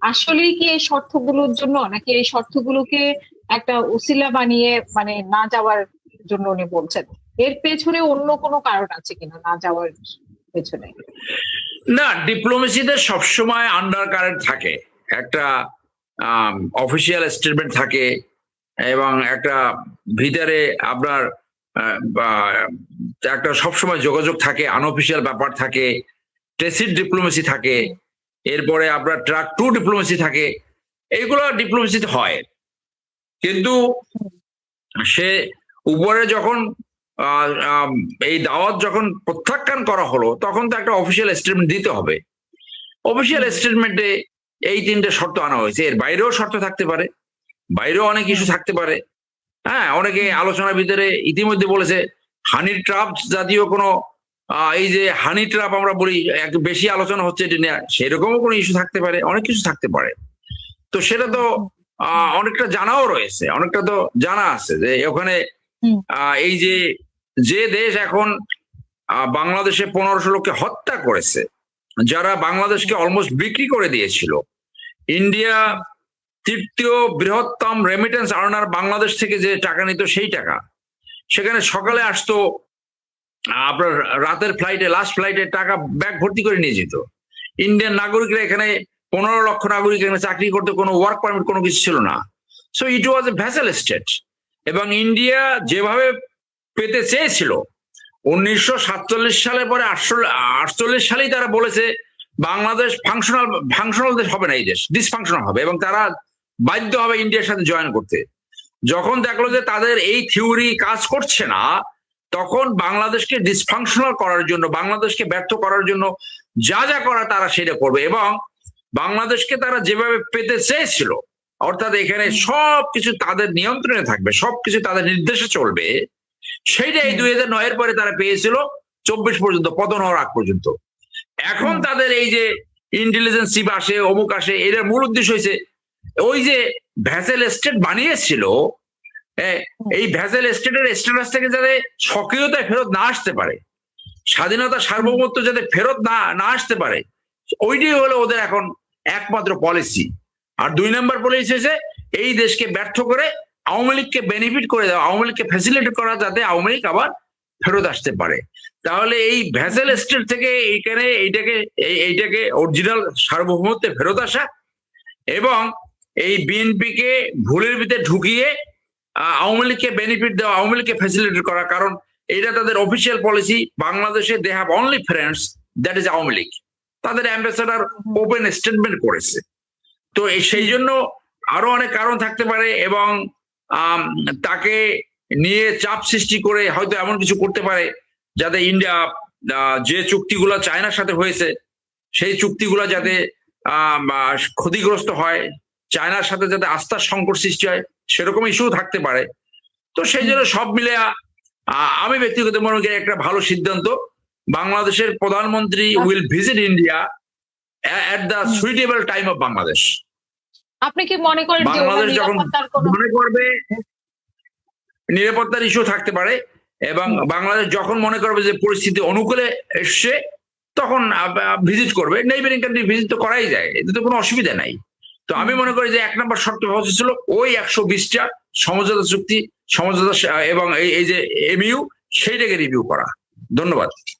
আসলেই কি এই শর্তগুলোর জন্য, নাকি এই শর্তগুলোকে একটা উসিলা বানিয়ে মানে না যাওয়ার জন্য উনি বলছেন? এর পেছনে অন্য কোনো কারণ আছে কিনা না যাওয়ার পেছনে? না, ডিপ্লোমেসিতে সবসময় আন্ডার কারেন্ট থাকে, একটা অফিসিয়াল স্টেটমেন্ট থাকে এবং একটা ভিতরে আপনার একটা সবসময় যোগাযোগ থাকে, আনঅফিসিয়াল ব্যাপার থাকে, টেসিড ডিপ্লোমেসি থাকে, এরপরে আপনার ট্রাক টু ডিপ্লোমেসি থাকে। এইগুলো ডিপ্লোমেসিতে হয়। কিন্তু সে উপরে যখন এই দাওয়াত যখন প্রত্যাখ্যান করা হলো, তখন তো একটা অফিসিয়াল স্টেটমেন্ট দিতে হবে। অফিসিয়াল স্টেটমেন্টে এই তিনটে শর্ত আনা হয়েছে। এর বাইরেও শর্ত থাকতে পারে, বাইরেও অনেক ইস্যু থাকতে পারে। হ্যাঁ, অনেকে আলোচনার ভিতরে ইতিমধ্যে বলেছে হানি ট্রাপ জাতীয় কোনো এই যে হানি ট্রাপ আমরা বলি, একটু বেশি আলোচনা হচ্ছে এটা নিয়ে, সেরকমও কোনো ইস্যু থাকতে পারে, অনেক কিছু থাকতে পারে। তো সেটা তো অনেকটা জানাও রয়েছে, অনেকটা তো জানা আছে যে ওখানে এই যে যে দেশ এখন বাংলাদেশে 1500 লোককে হত্যা করেছে, যারা বাংলাদেশকে অলমোস্ট বিক্রি করে দিয়েছিল, ইন্ডিয়া তৃতীয় বৃহত্তম রেমিটেন্স আর্নার বাংলাদেশ থেকে যে টাকা নিত সেই টাকা, সেখানে সকালে আসতো, আপনার রাতের ফ্লাইটে লাস্ট ফ্লাইটে টাকা ব্যাগ ভর্তি করে নিয়ে যেত। ইন্ডিয়ান নাগরিকরা এখানে 15 লক্ষ নাগরিক এখানে চাকরি করতে, কোনো ওয়ার্ক পারমিট কোনো কিছু ছিল না। So it was A vessel state. এবং ইন্ডিয়া যেভাবে পেতে চেয়েছিল 1947 সালের পরে 48 সালেই তারা বলেছে বাংলাদেশ ফাংশনাল দেশ হবে না, এই দেশ ডিসফাংশনাল হবে, এবং তারা বাধ্য হবে ইন্ডিয়ার সাথে জয়েন করতে। যখন দেখলো যে তাদের এই থিওরি কাজ করছে না, তখন বাংলাদেশকে ডিসফাংশনাল করার জন্য, বাংলাদেশকে ব্যর্থ করার জন্য যা যা করা তারা সেটা করবে। এবং বাংলাদেশকে তারা যেভাবে পেতে চেয়েছিল, অর্থাৎ এখানে সবকিছু তাদের নিয়ন্ত্রণে থাকবে, সবকিছু তাদের নির্দেশে চলবে, সেইটা এই 2009 পরে তারা পেয়েছিল 24 পর্যন্ত, পতন হওয়ার আগ পর্যন্ত। এখন তাদের এই যে ইন্টেলিজেন্স চিফ আসে, অমুক আসে, এর মূল উদ্দেশ্য হয়েছে ওই যে ভ্যাসেল স্টেট বানিয়েছিল, এই ভ্যাসেল স্টেটের স্ট্যাটাস থেকে যাতে সক্রিয়তায় ফেরত না আসতে পারে, স্বাধীনতা সার্বভৌমত্ব যাতে ফেরত না আসতে পারে, ওইটাই হলো ওদের এখন একমাত্র পলিসি। আর 2 নম্বর পলিসি হয়েছে এই দেশকে ব্যর্থ করে আওয়ামী লীগকে বেনিফিট করে দেওয়া, আওয়ামী লীগকে ফ্যাসিলিটেট করা, যাতে আওয়ামী লীগ আবার ফেরত আসতে পারে। তাহলে এই ভ্যাসেল স্টেট থেকে এইখানে এইটাকে অরিজিনাল সার্বভৌমত্বে ফেরত আসা, এবং এই বিএনপিকে ভুলের ভিতরে ঢুকিয়ে আওয়ামী লীগকে বেনিফিট দেওয়া, আওয়ামী লীগকে ফ্যাসিলিটেট করা। কারণ এটা তাদের অফিসিয়াল পলিসি, বাংলাদেশে they have only friends, that is Awami League. তাদের অ্যাম্বাসেডার ওপেন স্টেটমেন্ট করেছে। তো সেই জন্য আরো অনেক কারণ থাকতে পারে, এবং তাকে নিয়ে চাপ সৃষ্টি করে হয়তো এমন কিছু করতে পারে যাতে ইন্ডিয়া যে চুক্তিগুলো চায়নার সাথে হয়েছে, সেই চুক্তিগুলো যাতে ক্ষতিগ্রস্ত হয়, চায়নার সাথে যাতে আস্থার সংকট সৃষ্টি হয়, সেরকম ইস্যু থাকতে পারে। তো সেই জন্য সব মিলে আমি ব্যক্তিগত মনে করি একটা ভালো সিদ্ধান্ত, বাংলাদেশের প্রধানমন্ত্রী will visit India at the suitable time of Bangladesh. আপনি কি মনে করেন যে বাংলাদেশ যখন মনে করবে নিরাপত্তার ইস্যু থাকতে পারে, এবং বাংলাদেশ যখন মনে করবে যে পরিস্থিতি অনুকূলে এসছে, তখন ভিজিট করবে। নেইবারিং কান্ট্রি ভিজিট তো করাই যায়, এতে তো কোনো অসুবিধা নাই। তো আমি মনে করি যে 1 নম্বর শর্ত হচ্ছিল ওই 120টা সমঝোতা চুক্তি, সমঝোতা এবং এই যে এমইউ, সেইটাকে রিভিউ করা। ধন্যবাদ।